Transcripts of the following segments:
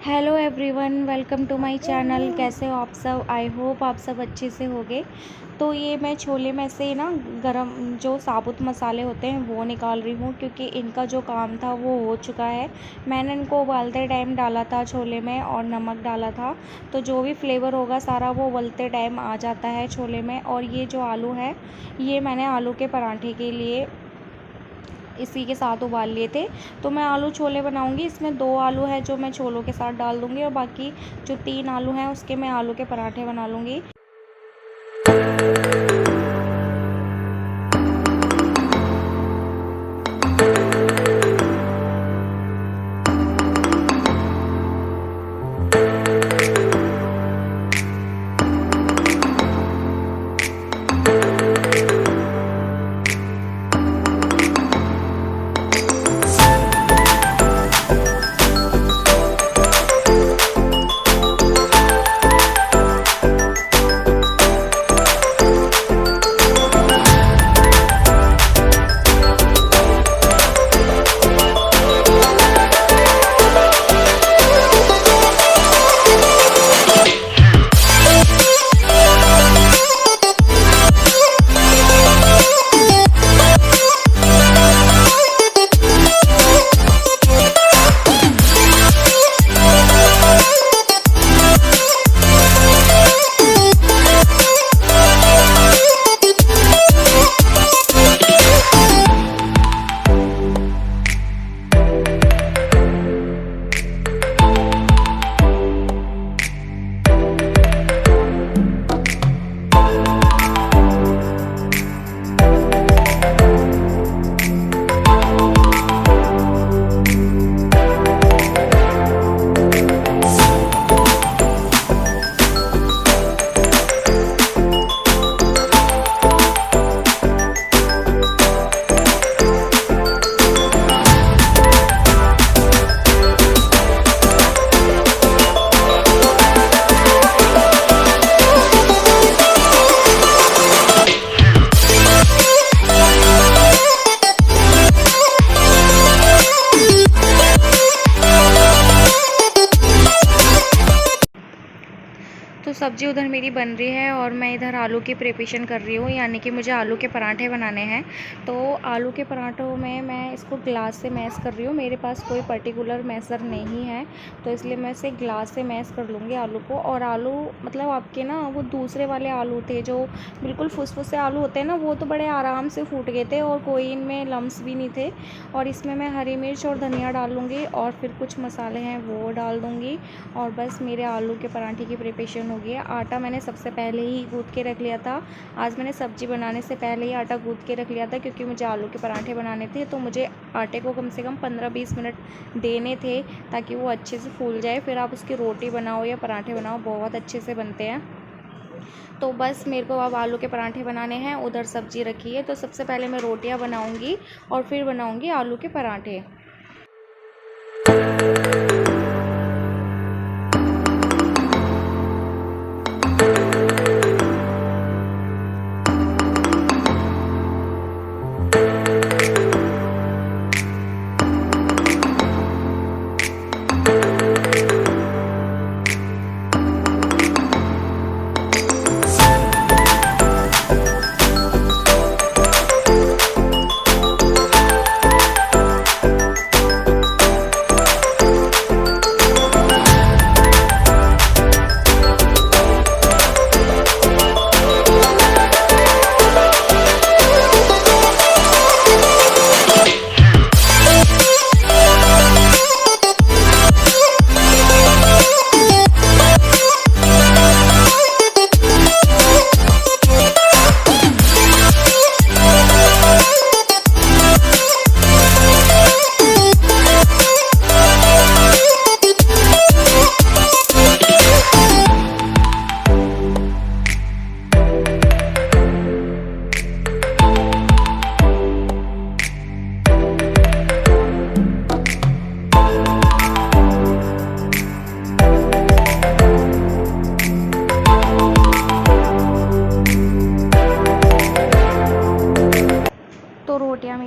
Hello everyone, welcome to my channel. कैसे हो आप सब? आई होप आप सब अच्छे से होंगे। तो ये मैं छोले में से ना गरम जो साबुत मसाले होते हैं वो निकाल रही हूँ, क्योंकि इनका जो काम था वो हो चुका है। मैंने इनको उबालते टाइम डाला था छोले में और नमक डाला था, तो जो भी फ्लेवर होगा सारा वो उबलते टाइम आ जाता है छोले में। और ये जो आलू है, ये मैंने आलू के पराठे के लिए इसी के साथ उबाल लिए थे। तो मैं आलू छोले बनाऊंगी। इसमें 2 आलू है जो मैं छोलों के साथ डाल दूंगी, और बाकी जो 3 आलू हैं उसके मैं आलू के पराठे बना लूँगी। तो सब्ज़ी उधर मेरी बन रही है और मैं इधर आलू की प्रिपरेशन कर रही हूँ, यानी कि मुझे आलू के पराठे बनाने हैं। तो आलू के पराठों में मैं इसको ग्लास से मैश कर रही हूँ। मेरे पास कोई पर्टिकुलर मैशर नहीं है, तो इसलिए मैं इसे ग्लास से मैश कर लूँगी आलू को। और आलू मतलब आपके ना वो दूसरे वाले आलू थे जो बिल्कुल फुसफुसे आलू होते हैं ना, वो तो बड़े आराम से फूट गए थे और कोई इनमें लम्स भी नहीं थे। और इसमें मैं हरी मिर्च और धनिया डाल लूँगी और फिर कुछ मसाले हैं वो डाल दूँगी, और बस मेरे आलू के पराठे की प्रिपरेशन हो गई है। आटा मैंने सबसे पहले ही गूँथ के रख लिया था। आज मैंने सब्ज़ी बनाने से पहले ही आटा गूँथ के रख लिया था, क्योंकि मुझे आलू के पराठे बनाने थे। तो मुझे आटे को कम से कम 15-20 मिनट देने थे, ताकि वो अच्छे से फूल जाए। फिर आप उसकी रोटी बनाओ या पराठे बनाओ, बहुत अच्छे से बनते हैं। तो बस मेरे को अब आलू के पराठे बनाने हैं, उधर सब्ज़ी रखी है। तो सबसे पहले मैं रोटियां बनाऊंगी और फिर बनाऊंगी आलू के पराठे।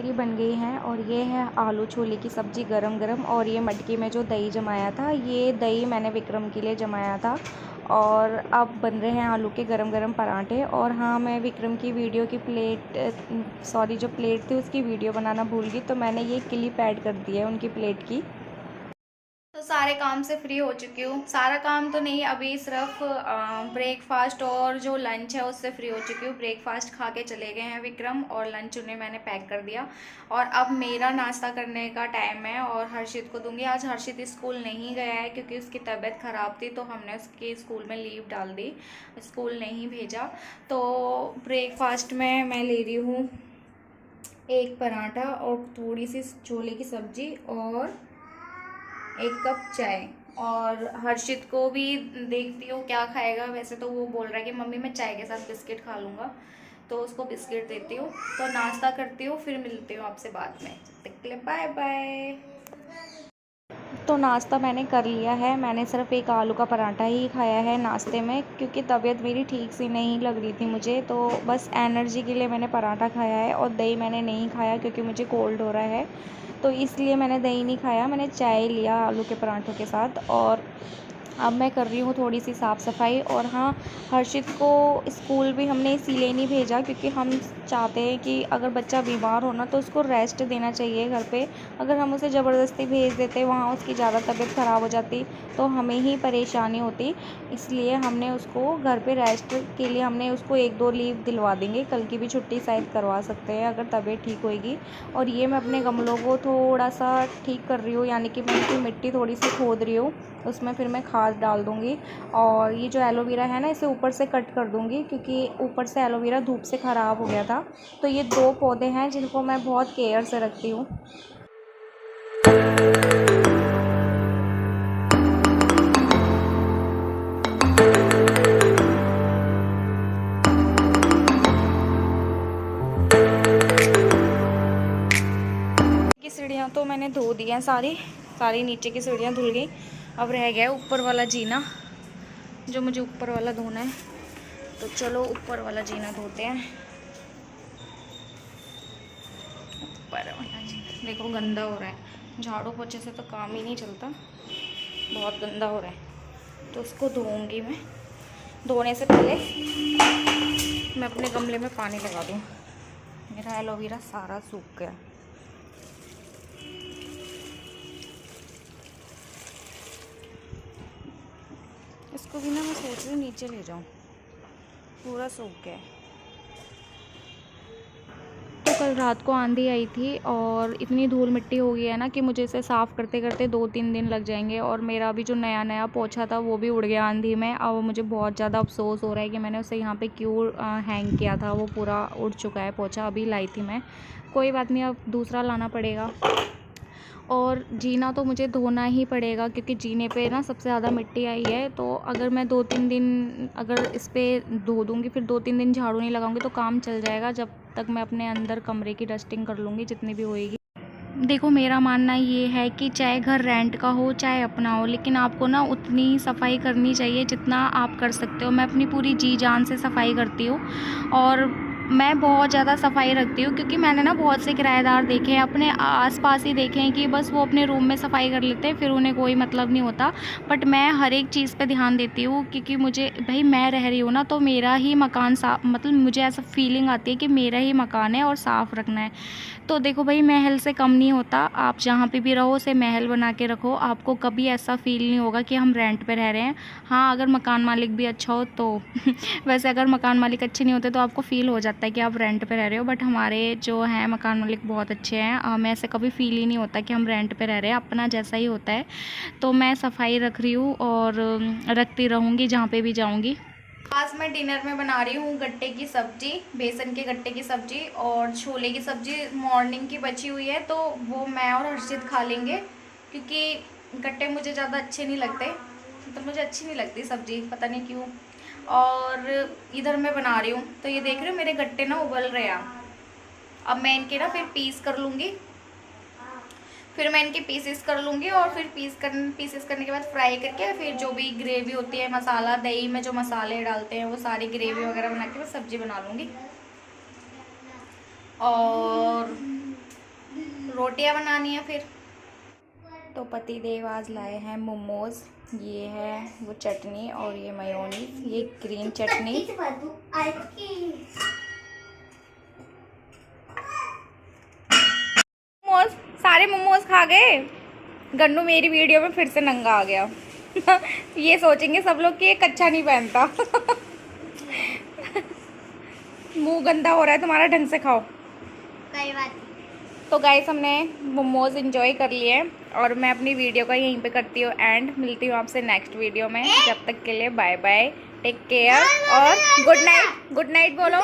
मेरी बन गई हैं और ये है आलू छोले की सब्ज़ी गरम गरम। और ये मटकी में जो दही जमाया था, ये दही मैंने विक्रम के लिए जमाया था। और अब बन रहे हैं आलू के गरम गरम पराठे। और हाँ, मैं विक्रम की वीडियो की जो प्लेट थी उसकी वीडियो बनाना भूल गई, तो मैंने ये क्लिप ऐड कर दी है उनकी प्लेट की। तो सारे काम से फ्री हो चुकी हूँ। सारा काम तो नहीं, अभी सिर्फ ब्रेकफास्ट और जो लंच है उससे फ्री हो चुकी हूँ। ब्रेकफास्ट खा के चले गए हैं विक्रम और लंच उन्हें मैंने पैक कर दिया। और अब मेरा नाश्ता करने का टाइम है और हर्षित को दूंगी। आज हर्षित स्कूल नहीं गया है क्योंकि उसकी तबीयत ख़राब थी, तो हमने उसके स्कूल में लीव डाल दी, स्कूल नहीं भेजा। तो ब्रेकफास्ट में मैं ले रही हूँ एक पराठा और थोड़ी सी छोले की सब्ज़ी और एक कप चाय। और हर्षित को भी देखती हूँ क्या खाएगा। वैसे तो वो बोल रहा है कि मम्मी मैं चाय के साथ बिस्किट खा लूँगा, तो उसको बिस्किट देती हूँ। तो नाश्ता करती हूँ, फिर मिलती हूँ आपसे बाद में। तब तक के लिए बाय बाय। तो नाश्ता मैंने कर लिया है। मैंने सिर्फ एक आलू का पराठा ही खाया है नाश्ते में, क्योंकि तबीयत मेरी ठीक सी नहीं लग रही थी मुझे, तो बस एनर्जी के लिए मैंने पराठा खाया है। और दही मैंने नहीं खाया क्योंकि मुझे कोल्ड हो रहा है, तो इसलिए मैंने दही नहीं खाया। मैंने चाय लिया आलू के पराठों के साथ। और अब मैं कर रही हूँ थोड़ी सी साफ़ सफाई। और हाँ, हर्षित को स्कूल भी हमने इसीलिए नहीं भेजा क्योंकि हम चाहते हैं कि अगर बच्चा बीमार हो ना तो उसको रेस्ट देना चाहिए घर पे। अगर हम उसे ज़बरदस्ती भेज देते वहाँ, उसकी ज़्यादा तबीयत ख़राब हो जाती तो हमें ही परेशानी होती। इसलिए हमने उसको घर पे रेस्ट के लिए हमने उसको 1-2 लीव दिलवा देंगे। कल की भी छुट्टी शायद करवा सकते हैं अगर तबीयत ठीक होएगी। और ये मैं अपने गमलों को थोड़ा सा ठीक कर रही हूँ, यानी कि मैं इनकी मिट्टी थोड़ी सी खोद रही हूँ, उसमें फिर मैं खाद डाल दूँगी। और ये जो एलोवेरा है ना, इसे ऊपर से कट कर दूँगी क्योंकि ऊपर से एलोवेरा धूप से ख़राब हो गया था। तो ये 2 पौधे हैं जिनको मैं बहुत केयर से रखती हूँ। की सीढ़ियाँ तो मैंने धो दी हैं, सारी नीचे की सीढ़ियाँ धुल गई। अब रह गया ऊपर वाला जीना, जो मुझे ऊपर वाला धोना है। तो चलो ऊपर वाला जीना धोते हैं। ऊपर वाला जीना देखो गंदा हो रहा है, झाड़ू पोछे से तो काम ही नहीं चलता, बहुत गंदा हो रहा है। तो उसको धोऊंगी मैं। धोने से पहले मैं अपने गमले में पानी लगा दूँ। मेरा एलोवेरा सारा सूख गया। इसको भी ना मैं सोच रही हूँ नीचे ले जाऊँ, पूरा सूख गया है। तो कल रात को आंधी आई थी और इतनी धूल मिट्टी हो गई है ना कि मुझे इसे साफ़ करते करते 2-3 दिन लग जाएंगे। और मेरा अभी जो नया पोछा था वो भी उड़ गया आंधी में। अब मुझे बहुत ज़्यादा अफसोस हो रहा है कि मैंने उसे यहाँ पे क्यों हैंग किया था। वो पूरा उड़ चुका है पोछा, अभी लाई थी मैं। कोई बात नहीं, अब दूसरा लाना पड़ेगा। और जीना तो मुझे धोना ही पड़ेगा क्योंकि जीने पे ना सबसे ज़्यादा मिट्टी आई है। तो अगर मैं 2-3 दिन अगर इस पर धो दूँगी, फिर 2-3 दिन झाड़ू नहीं लगाऊंगी तो काम चल जाएगा। जब तक मैं अपने अंदर कमरे की डस्टिंग कर लूँगी जितनी भी होएगी। देखो, मेरा मानना ये है कि चाहे घर रेंट का हो चाहे अपना हो, लेकिन आपको ना उतनी सफाई करनी चाहिए जितना आप कर सकते हो। मैं अपनी पूरी जी जान से सफाई करती हूँ और मैं बहुत ज़्यादा सफाई रखती हूँ क्योंकि मैंने ना बहुत से किराएदार देखे हैं, अपने आसपास ही देखे हैं कि बस वो अपने रूम में सफाई कर लेते हैं, फिर उन्हें कोई मतलब नहीं होता। बट मैं हर एक चीज़ पे ध्यान देती हूँ क्योंकि मुझे भाई, मैं रह रही हूँ ना, तो मेरा ही मकान साफ, मतलब मुझे ऐसा फीलिंग आती है कि मेरा ही मकान है और साफ़ रखना है। तो देखो भाई, महल से कम नहीं होता। आप जहाँ पे भी रहो उसे महल बना के रखो, आपको कभी ऐसा फील नहीं होगा कि हम रेंट पे रह रहे हैं। हाँ, अगर मकान मालिक भी अच्छा हो तो वैसे अगर मकान मालिक अच्छे नहीं होते तो आपको फ़ील हो जाता है कि आप रेंट पे रह रहे हो। बट हमारे जो हैं मकान मालिक बहुत अच्छे हैं, हमें ऐसे कभी फ़ील ही नहीं होता कि हम रेंट पे रह रहे हैं, अपना जैसा ही होता है। तो मैं सफाई रख रही हूँ और रखती रहूँगी जहाँ पे भी जाऊँगी। आज मैं डिनर में बना रही हूँ गट्टे की सब्ज़ी, बेसन के गट्टे की सब्ज़ी और छोले की सब्ज़ी। मॉर्निंग की बची हुई है तो वो मैं और हर्षित खा लेंगे क्योंकि गट्टे मुझे ज़्यादा अच्छे नहीं लगते, तो मुझे अच्छी नहीं लगती सब्ज़ी, पता नहीं क्यों। और इधर मैं बना रही हूँ, तो ये देख रहे हो मेरे गट्टे ना उबल रहे हैं। अब मैं इनके ना फिर पीस कर लूँगी, फिर मैं इनके पीसेस कर लूँगी और फिर पीसेस करने के बाद फ्राई करके फिर जो भी ग्रेवी होती है, मसाला, दही में जो मसाले डालते हैं वो सारी ग्रेवी वगैरह बना के मैं सब्ज़ी बना लूँगी। और रोटियां बनानी है फिर। तो पति देव आज लाए हैं मोमोज। ये है वो चटनी और ये मेयोनीज, ये ग्रीन चटनी। मोमोज, सारे मोमोज खा गए। गन्नू मेरी वीडियो में फिर से नंगा आ गया। ये सोचेंगे सब लोग कि ये कच्चा नहीं पहनता। मुंह गंदा हो रहा है तुम्हारा, ढंग से खाओ। कोई बात नहीं। तो गाइस हमने मोमोज इंजॉय कर लिए और मैं अपनी वीडियो का यहीं पे करती हूँ एंड। मिलती हूँ आपसे नेक्स्ट वीडियो में। जब तक के लिए बाय बाय, टेक केयर और गुड नाइट। गुड नाइट बोलो।